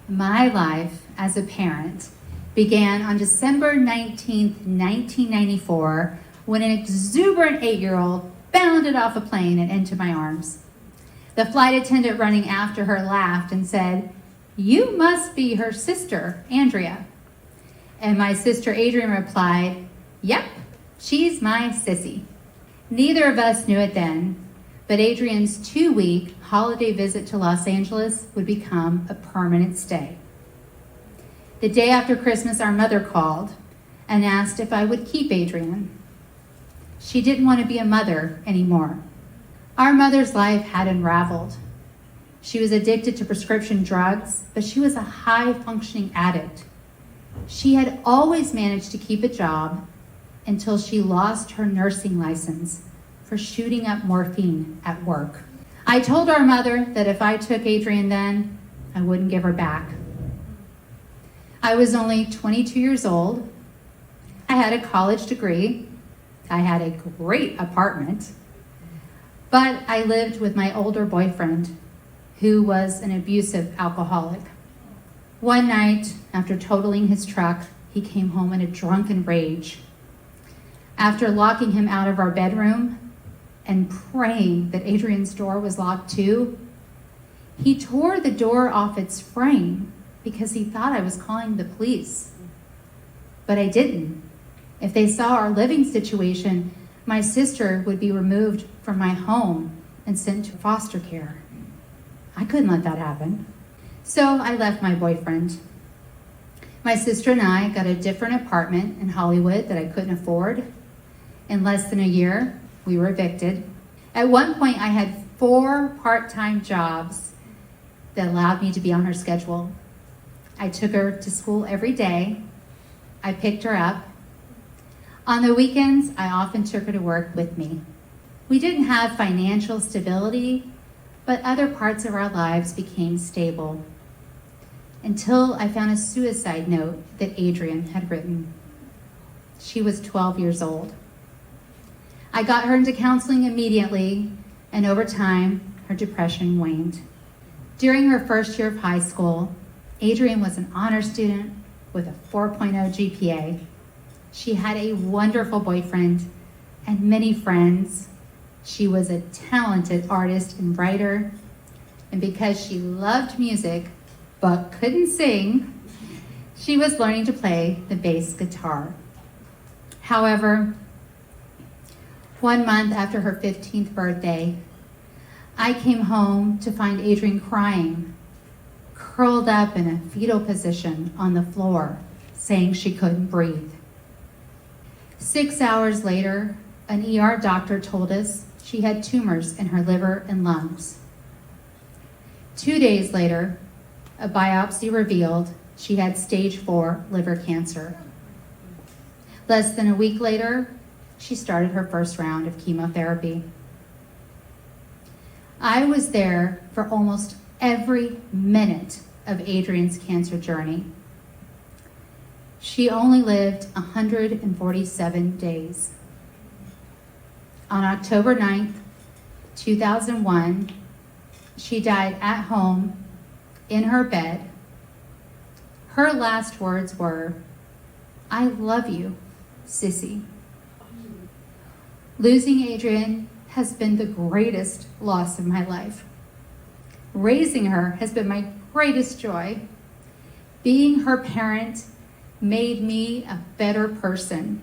My life as a parent began on December 19th, 1994, when an exuberant 8-year-old bounded off a plane and into my arms. The flight attendant running after her laughed and said, "You must be her sister, Andrea." And my sister Adrienne replied, "Yep, she's my sissy." Neither of us knew it then, but Adrienne's 2-week holiday visit to Los Angeles would become a permanent stay. The day after Christmas, our mother called and asked if I would keep Adrienne. She didn't want to be a mother anymore. Our mother's life had unraveled. She was addicted to prescription drugs, but she was a high-functioning addict. She had always managed to keep a job until she lost her nursing license for shooting up morphine at work. I told our mother that if I took Adrienne then, I wouldn't give her back. I was only 22 years old. I had a college degree. I had a great apartment. But I lived with my older boyfriend, who was an abusive alcoholic. One night, after totaling his truck, he came home in a drunken rage. After locking him out of our bedroom and praying that Adrienne's door was locked too, he tore the door off its frame because he thought I was calling the police. But I didn't. If they saw our living situation, my sister would be removed from my home and sent to foster care. I couldn't let that happen. So I left my boyfriend. My sister and I got a different apartment in Hollywood that I couldn't afford. In less than a year, we were evicted. At one point, I had 4 part-time jobs that allowed me to be on her schedule. I took her to school every day. I picked her up. On the weekends, I often took her to work with me. We didn't have financial stability, but other parts of our lives became stable. Until I found a suicide note that Adrienne had written. She was 12 years old. I got her into counseling immediately, and over time, her depression waned. During her first year of high school, Adrienne was an honor student with a 4.0 GPA. She had a wonderful boyfriend and many friends. She was a talented artist and writer, and because she loved music but couldn't sing, she was learning to play the bass guitar. However, 1 month after her 15th birthday, I came home to find Adrienne crying, curled up in a fetal position on the floor, saying she couldn't breathe. 6 hours later, an ER doctor told us she had tumors in her liver and lungs. 2 days later, a biopsy revealed she had stage 4 liver cancer. Less than a week later, she started her first round of chemotherapy. I was there for almost every minute of Adrienne's cancer journey. She only lived 147 days. On October 9th, 2001, she died at home in her bed. Her last words were, "I love you, sissy." Losing Adrienne has been the greatest loss of my life. Raising her has been my greatest joy. Being her parent made me a better person.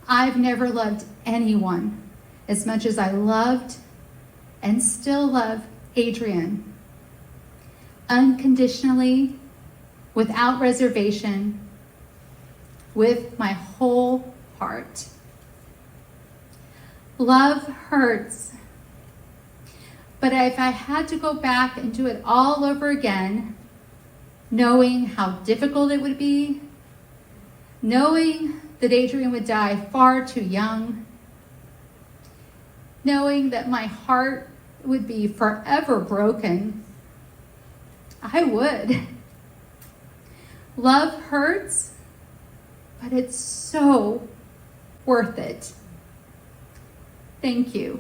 I've never loved anyone as much as I loved and still love Adrienne. Unconditionally, without reservation, with my whole heart. Love hurts, but if I had to go back and do it all over again, knowing how difficult it would be, knowing that Adrienne would die far too young, knowing that my heart would be forever broken, I would. Love hurts, but it's so worth it. Thank you.